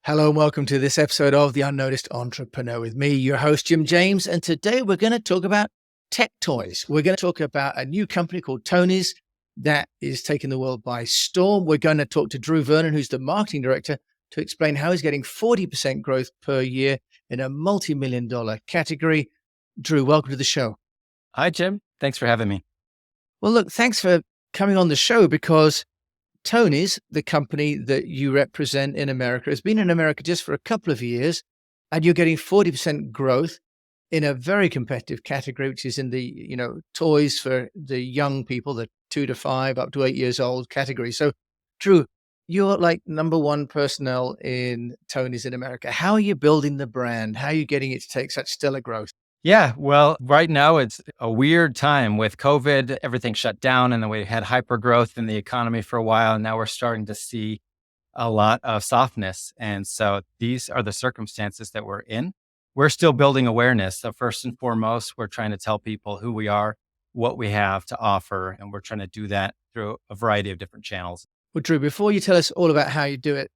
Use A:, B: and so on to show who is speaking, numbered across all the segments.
A: Hello and welcome to this episode of The Unnoticed Entrepreneur with me, your host, Jim James. And today we're going to talk about tech toys. We're going to talk about a new company called Tonies that is taking the world by storm. We're going to talk to Drew Vernon, who's the marketing director, to explain how he's getting 40% growth per year in a multi-million-dollar category. Drew, welcome to the show.
B: Hi, Jim. Thanks for having me.
A: Well, look, thanks for coming on the show because Tonies, the company that you represent in America, has been in America just for a couple of years, and you're getting 40% growth in a very competitive category, which is in the, toys for the young people, the 2 to 5 up to 8 years old category. So, Drew, you're like number one personnel in Tonies in America. How are you building the brand? How are you getting it to take such stellar growth?
B: Yeah, well, right now it's a weird time with COVID. Everything shut down, and then we had hyper growth in the economy for a while. And now we're starting to see a lot of softness. And so these are the circumstances that we're in. We're still building awareness. So first and foremost, we're trying to tell people who we are, what we have to offer, and we're trying to do that through a variety of different channels.
A: Well, Drew, before you tell us all about how you do it,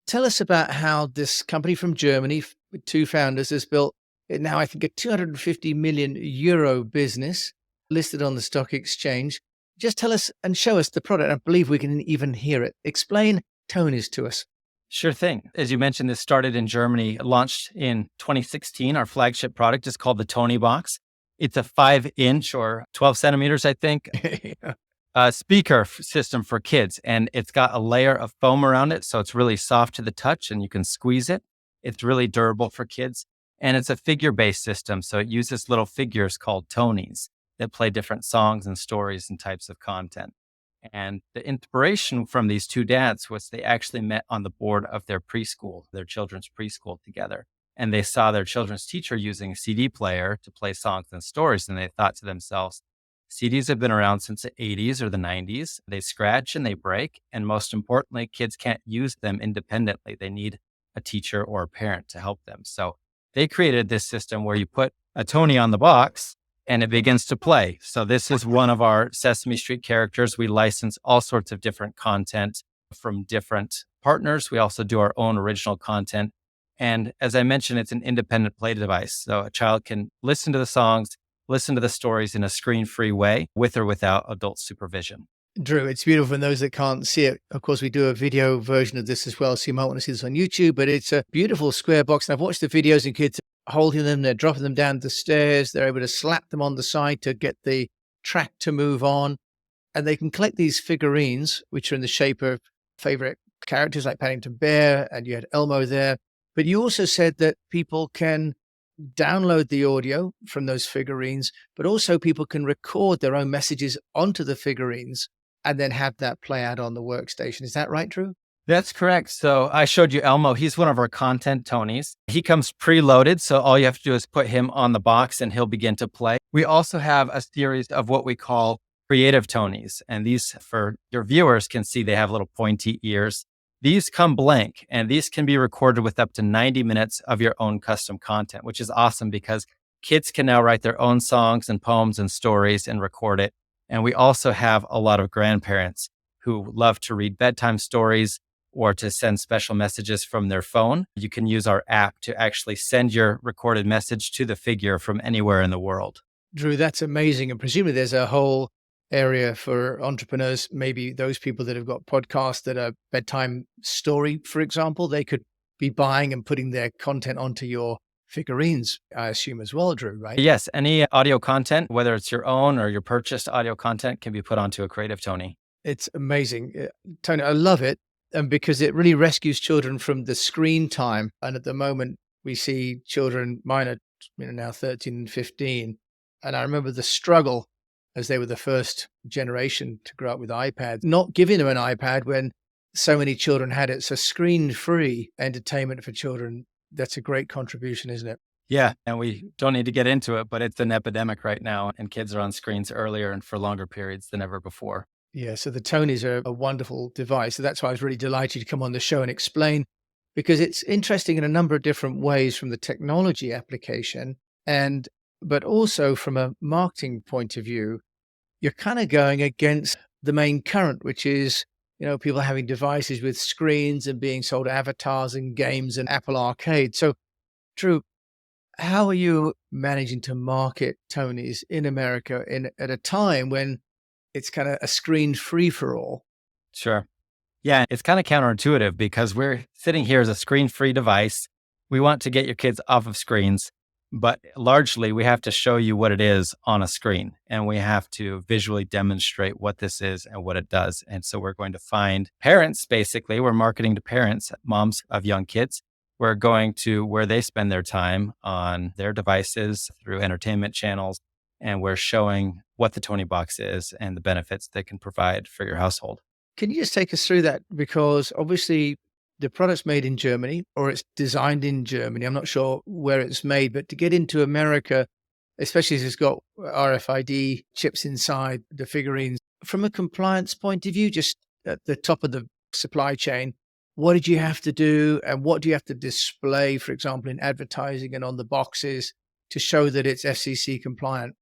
A: tell us about how this company from Germany with two founders has built now, I think, a 250 million euro business listed on the stock exchange. Just tell us and show us the product. I believe we can even hear it. Explain Tonies to us.
B: Sure thing. As you mentioned, this started in Germany, launched in 2016. Our flagship product is called the Tony Box. It's a 5-inch or 12 centimeters, I think, speaker system for kids. And it's got a layer of foam around it. So it's really soft to the touch and you can squeeze it. It's really durable for kids. And it's a figure-based system. So it uses little figures called Tonies that play different songs and stories and types of content. And the inspiration from these two dads was they actually met on the board of their preschool, their children's preschool together. And they saw their children's teacher using a CD player to play songs and stories. And they thought to themselves, CDs have been around since the 80s or the 90s. They scratch and they break. And most importantly, kids can't use them independently. They need a teacher or a parent to help them. So they created this system where you put a Tony on the box and it begins to play. So this is one of our Sesame Street characters. We license all sorts of different content from different partners. We also do our own original content. And as I mentioned, it's an independent play device. So a child can listen to the songs, listen to the stories in a screen-free way with or without adult supervision.
A: Drew, it's beautiful. And those that can't see it, of course, we do a video version of this as well. So you might want to see this on YouTube, but it's a beautiful square box. And I've watched the videos and kids holding them, they're dropping them down the stairs. They're able to slap them on the side to get the track to move on. And they can collect these figurines, which are in the shape of favorite characters like Paddington Bear, and you had Elmo there. But you also said that people can download the audio from those figurines, but also people can record their own messages onto the figurines and then have that play out on the workstation. Is that right, Drew?
B: That's correct. So I showed you Elmo. He's one of our content Tonys. He comes preloaded. So all you have to do is put him on the box and he'll begin to play. We also have a series of what we call creative Tonys. And these, for your viewers, can see they have little pointy ears. These come blank and these can be recorded with up to 90 minutes of your own custom content, which is awesome because kids can now write their own songs and poems and stories and record it. And we also have a lot of grandparents who love to read bedtime stories or to send special messages from their phone. You can use our app to actually send your recorded message to the figure from anywhere in the world.
A: Drew, that's amazing. And presumably there's a whole area for entrepreneurs, maybe those people that have got podcasts that are bedtime story, for example, they could be buying and putting their content onto your figurines, I assume as well, Drew, right?
B: Yes, any audio content, whether it's your own or your purchased audio content, can be put onto a creative Tony.
A: It's amazing. Tony, I love it. And because it really rescues children from the screen time. And at the moment, we see children, mine are now 13 and 15. And I remember the struggle as they were the first generation to grow up with iPads, not giving them an iPad when so many children had it. So screen-free entertainment for children, that's a great contribution, isn't it?
B: Yeah, and we don't need to get into it, but it's an epidemic right now, and kids are on screens earlier and for longer periods than ever before.
A: Yeah, so the Tonys are a wonderful device. So that's why I was really delighted to come on the show and explain, because it's interesting in a number of different ways from the technology application, but also from a marketing point of view. You're kind of going against the main current, which is people having devices with screens and being sold avatars and games and Apple Arcade. So, Drew, how are you managing to market Tony's in America at a time when it's kind of a screen free for all?
B: Sure. Yeah, it's kind of counterintuitive because we're sitting here as a screen-free device. We want to get your kids off of screens, but largely we have to show you what it is on a screen, and we have to visually demonstrate what this is and what it does. And so we're going to find parents, basically, we're marketing to parents, moms of young kids. We're going to where they spend their time on their devices through entertainment channels, and we're showing what the Tony Box is and the benefits they can provide for your household.
A: Can you just take us through that? Because obviously the product's made in Germany or it's designed in Germany. I'm not sure where it's made, but to get into America, especially as it's got RFID chips inside the figurines, from a compliance point of view, just at the top of the supply chain, what did you have to do and what do you have to display, for example, in advertising and on the boxes to show that it's FCC compliant?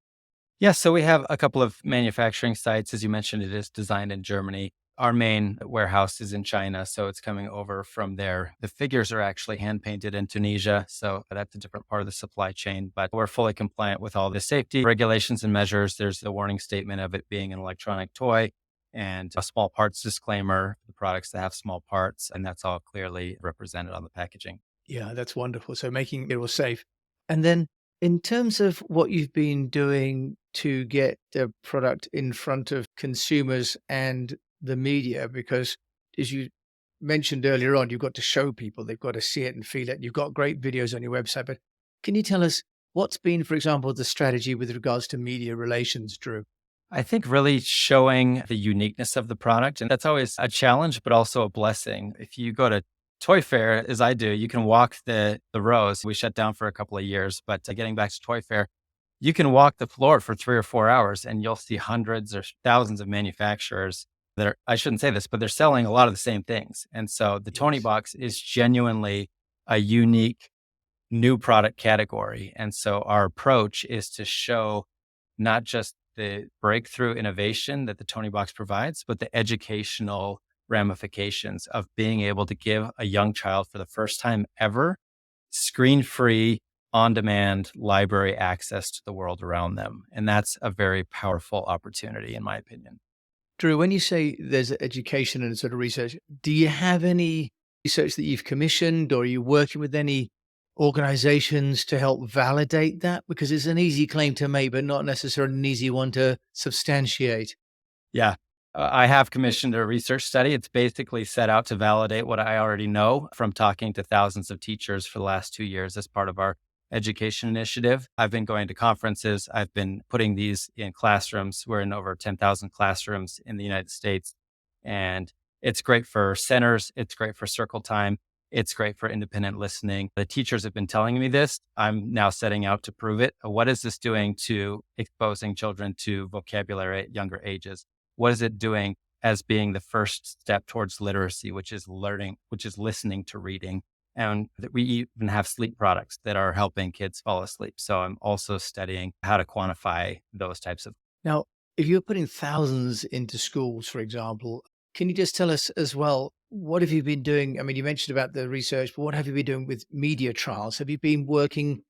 B: Yeah, so we have a couple of manufacturing sites. As you mentioned, it is designed in Germany. Our main warehouse is in China, so it's coming over from there. The figures are actually hand painted in Tunisia, so that's a different part of the supply chain, but we're fully compliant with all the safety regulations and measures. There's the warning statement of it being an electronic toy and a small parts disclaimer for the products that have small parts, and that's all clearly represented on the packaging.
A: Yeah, that's wonderful. So making it all safe. And then in terms of what you've been doing to get the product in front of consumers and the media, because as you mentioned earlier on, you've got to show people, they've got to see it and feel it. You've got great videos on your website, but can you tell us what's been, for example, the strategy with regards to media relations, Drew?
B: I think really showing the uniqueness of the product, and that's always a challenge, but also a blessing. If you go to Toy Fair, as I do, you can walk the rows. We shut down for a couple of years, but getting back to Toy Fair, you can walk the floor for 3 or 4 hours and you'll see hundreds or thousands of manufacturers that are, I shouldn't say this, but they're selling a lot of the same things. And so the Tony
A: Yes.
B: Box is genuinely a unique new product category. And so our approach is to show not just the breakthrough innovation that the Tony Box provides, but the educational ramifications of being able to give a young child for the first time ever screen free, on demand library access to the world around them. And that's a very powerful opportunity, in my opinion.
A: Drew, when you say there's education and sort of research, do you have any research that you've commissioned or are you working with any organizations to help validate that? Because it's an easy claim to make, but not necessarily an easy one to substantiate.
B: Yeah. I have commissioned a research study. It's basically set out to validate what I already know from talking to thousands of teachers for the last 2 years as part of our education initiative. I've been going to conferences. I've been putting these in classrooms. We're in over 10,000 classrooms in the United States. And it's great for centers. It's great for circle time. It's great for independent listening. The teachers have been telling me this. I'm now setting out to prove it. What is this doing to exposing children to vocabulary at younger ages? What is it doing as being the first step towards literacy, which is learning, which is listening to reading? And that we even have sleep products that are helping kids fall asleep. So I'm also studying how to quantify those types of.
A: Now, if you're putting thousands into schools, for example, can you just tell us as well, what have you been doing? I mean, you mentioned about the research, but what have you been doing with media trials? Have you been working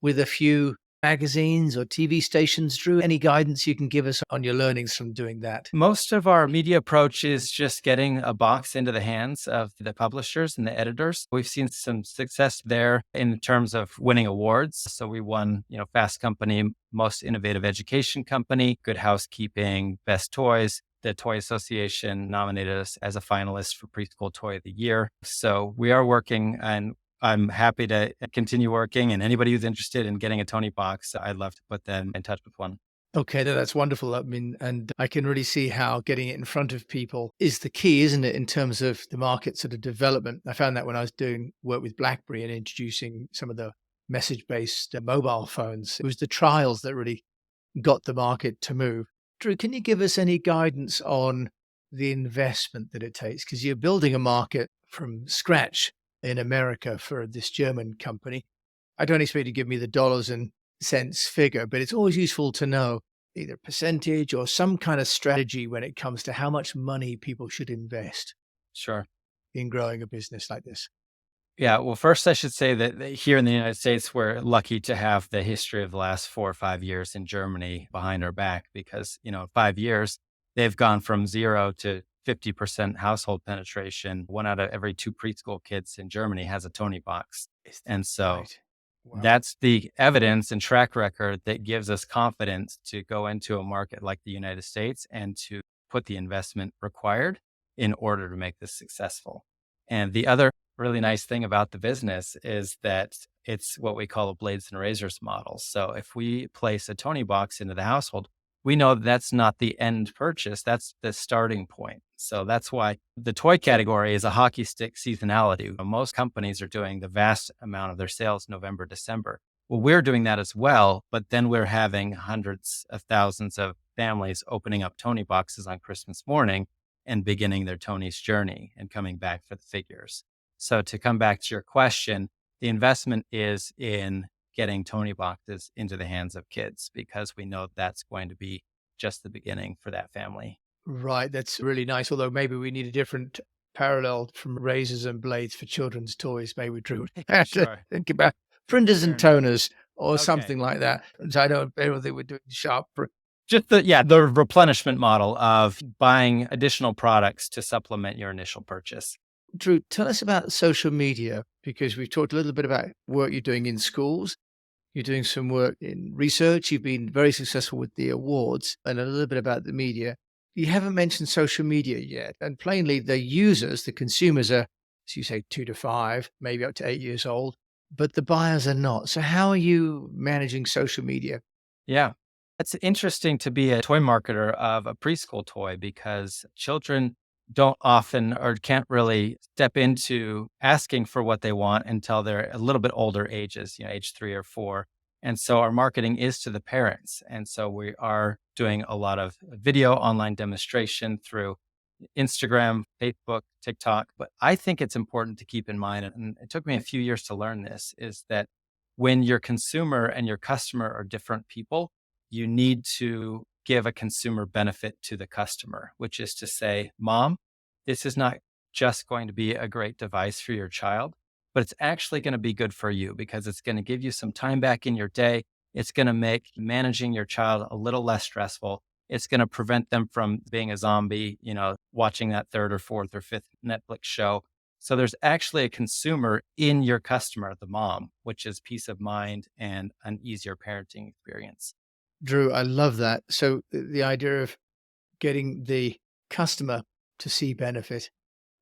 A: with a few magazines or TV stations, Drew? Any guidance you can give us on your learnings from doing that?
B: Most of our media approach is just getting a box into the hands of the publishers and the editors. We've seen some success there in terms of winning awards. So we won, Fast Company, Most Innovative Education Company, Good Housekeeping, Best Toys. The Toy Association nominated us as a finalist for Preschool Toy of the Year. So we are working, and I'm happy to continue working. And anybody who's interested in getting a Tony Box, I'd love to put them in touch with one.
A: Okay, that's wonderful. I mean, and I can really see how getting it in front of people is the key, isn't it, in terms of the market sort of development. I found that when I was doing work with BlackBerry and introducing some of the message-based mobile phones, it was the trials that really got the market to move. Drew, can you give us any guidance on the investment that it takes? Because you're building a market from scratch in America for this German company. I don't expect you to give me the dollars and cents figure, but it's always useful to know. either a percentage or some kind of strategy when it comes to how much money people should invest
B: Sure.
A: in growing a business like this?
B: Yeah. Well, first, I should say that here in the United States, we're lucky to have the history of the last 4 or 5 years in Germany behind our back because, 5 years, they've gone from 0 to 50% household penetration. 1 out of every 2 preschool kids in Germany has a Tony box.
A: Is that
B: And so
A: right? Wow.
B: that's the evidence and track record that gives us confidence to go into a market like the United States and to put the investment required in order to make this successful. And the other really nice thing about the business is that it's what we call a blades and razors model. So if we place a Tony box into the household, we know that's not the end purchase, that's the starting point. So that's why the toy category is a hockey stick seasonality. Most companies are doing the vast amount of their sales November, December. Well, we're doing that as well, but then we're having hundreds of thousands of families opening up Tony boxes on Christmas morning and beginning their Tony's journey and coming back for the figures. So to come back to your question, the investment is in getting Tony boxes into the hands of kids because we know that's going to be just the beginning for that family.
A: Right. That's really nice. Although maybe we need a different parallel from razors and blades for children's toys. Maybe Drew have to
B: Sure.
A: think about printers
B: Fair
A: and
B: enough.
A: toners or
B: Okay.
A: something like that. So I don't think we're doing sharp.
B: Just the replenishment model of buying additional products to supplement your initial purchase.
A: Drew, tell us about social media because we've talked a little bit about work you're doing in schools. You're doing some work in research. You've been very successful with the awards and a little bit about the media. You haven't mentioned social media yet. And plainly, the users, the consumers are, as you say, 2 to 5, maybe up to 8 years old, but the buyers are not. So, how are you managing social media?
B: Yeah. It's interesting to be a toy marketer of a preschool toy because children don't often or can't really step into asking for what they want until they're a little bit older ages, age 3 or 4. And so our marketing is to the parents. And so we are doing a lot of video online demonstration through Instagram, Facebook, TikTok. But I think it's important to keep in mind, and it took me a few years to learn this, is that when your consumer and your customer are different people, you need to give a consumer benefit to the customer, which is to say, Mom, this is not just going to be a great device for your child, but it's actually going to be good for you because it's going to give you some time back in your day. It's going to make managing your child a little less stressful. It's going to prevent them from being a zombie, watching that third or fourth or fifth Netflix show. So there's actually a consumer in your customer, the mom, which is peace of mind and an easier parenting experience.
A: Drew, I love that. So, the idea of getting the customer to see benefit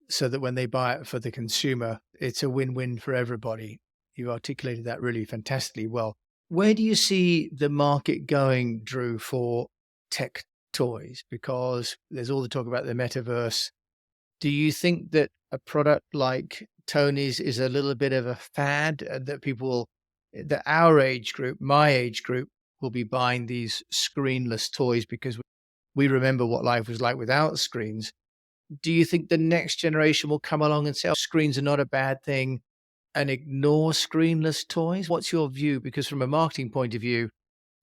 A: so that when they buy it for the consumer, it's a win-win for everybody. You articulated that really fantastically well. Where do you see the market going, Drew, for tech toys? Because there's all the talk about the metaverse. Do you think that a product like Tony's is a little bit of a fad that that our age group, my age group, will be buying these screenless toys because we remember what life was like without screens? Do you think the next generation will come along and say, "Oh, screens are not a bad thing," and ignore screenless toys? What's your view? Because from a marketing point of view,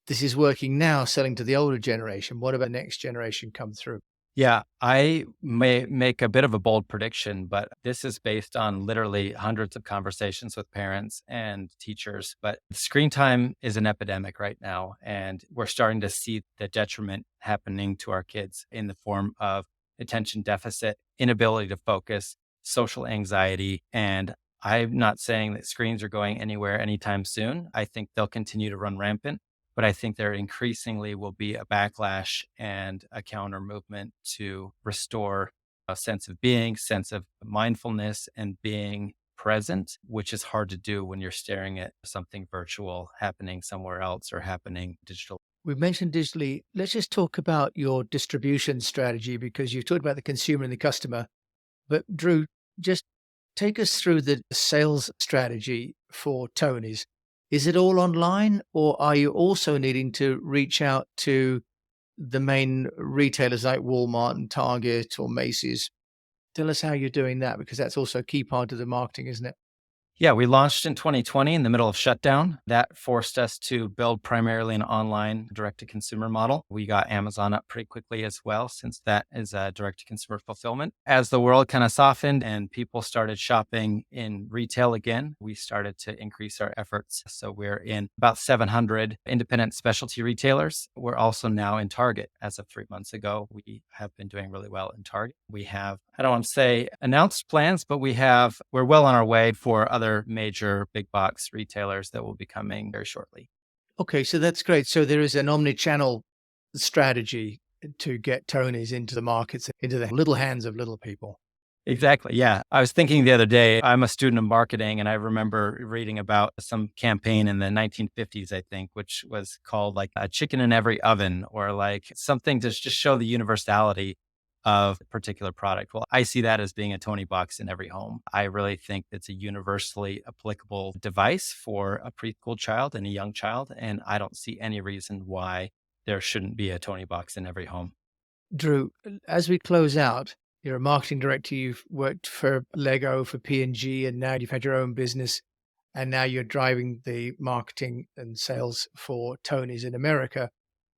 A: this is working now, selling to the older generation. What about next generation come through?
B: Yeah, I may make a bit of a bold prediction, but this is based on literally hundreds of conversations with parents and teachers. But screen time is an epidemic right now, and we're starting to see the detriment happening to our kids in the form of attention deficit, inability to focus, social anxiety. And I'm not saying that screens are going anywhere anytime soon. I think they'll continue to run rampant. But I think there increasingly will be a backlash and a counter movement to restore a sense of being, sense of mindfulness and being present, which is hard to do when you're staring at something virtual happening somewhere else or happening digital.
A: We've mentioned digitally. Let's just talk about your distribution strategy because you've talked about the consumer and the customer. But Drew, just take us through the sales strategy for Tony's. Is it all online, or are you also needing to reach out to the main retailers like Walmart and Target or Macy's? Tell us how you're doing that because that's also a key part of the marketing, isn't it?
B: Yeah, we launched in 2020 in the middle of shutdown. That forced us to build primarily an online direct-to-consumer model. We got Amazon up pretty quickly as well, since that is a direct-to-consumer fulfillment. As the world kind of softened and people started shopping in retail again, we started to increase our efforts. So we're in about 700 independent specialty retailers. We're also now in Target. As of 3 months ago, we have been doing really well in Target. We have, I don't want to say announced plans, but we're well on our way for other major big box retailers that will be coming very shortly.
A: Okay, so that's great. So there is an omni-channel strategy to get Tonies into the markets, into the little hands of little people.
B: Exactly. Yeah. I was thinking the other day, I'm a student of marketing, and I remember reading about some campaign in the 1950s, I think, which was called like a chicken in every oven, or like something to just show the universality of a particular product. Well, I see that as being a Tony box in every home. I really think it's a universally applicable device for a preschool child and a young child. And I don't see any reason why there shouldn't be a Tony box in every home.
A: Drew, as we close out, you're a marketing director. You've worked for Lego, for P&G, and now you've had your own business. And now you're driving the marketing and sales for Tony's in America.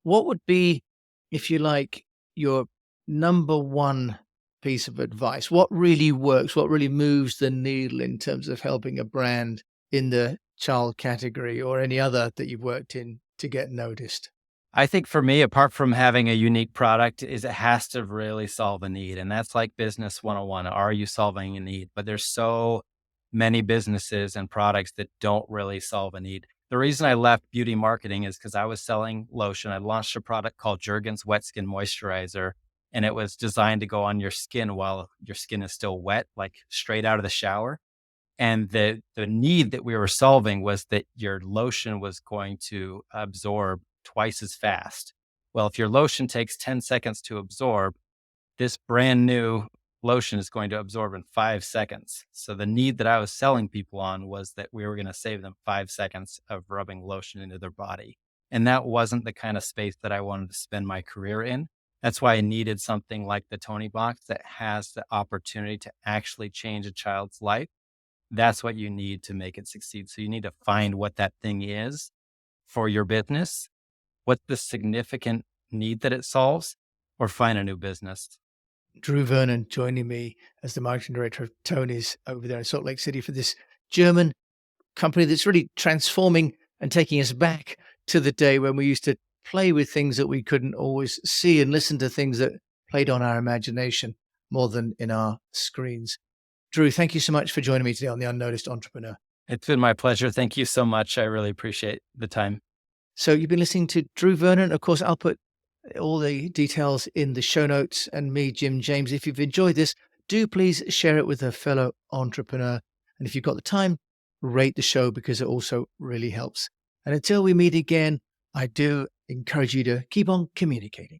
A: What would be, if you like, your number one piece of advice? What really works? What really moves the needle in terms of helping a brand in the child category or any other that you've worked in to get noticed?
B: I think for me, apart from having a unique product, is it has to really solve a need. And that's like business 101. Are you solving a need? But there's so many businesses and products that don't really solve a need. The reason I left beauty marketing is because I was selling lotion. I launched a product called Jergens Wet Skin Moisturizer, and it was designed to go on your skin while your skin is still wet, like straight out of the shower. And the need that we were solving was that your lotion was going to absorb twice as fast. Well, if your lotion takes 10 seconds to absorb, this brand new lotion is going to absorb in 5 seconds. So the need that I was selling people on was that we were going to save them 5 seconds of rubbing lotion into their body. And that wasn't the kind of space that I wanted to spend my career in. That's why I needed something like the Tony box that has the opportunity to actually change a child's life. That's what you need to make it succeed. So you need to find what that thing is for your business, what's the significant need that it solves, or find a new business.
A: Drew Vernon joining me as the marketing director of Tony's over there in Salt Lake City for this German company that's really transforming and taking us back to the day when we used to play with things that we couldn't always see and listen to things that played on our imagination more than in our screens. Drew, thank you so much for joining me today on the UnNoticed Entrepreneur.
B: It's been my pleasure. Thank you so much. I really appreciate the time.
A: So you've been listening to Drew Vernon. Of course, I'll put all the details in the show notes, and me, Jim James. If you've enjoyed this, do please share it with a fellow entrepreneur. And if you've got the time, rate the show because it also really helps. And until we meet again, I do encourage you to keep on communicating.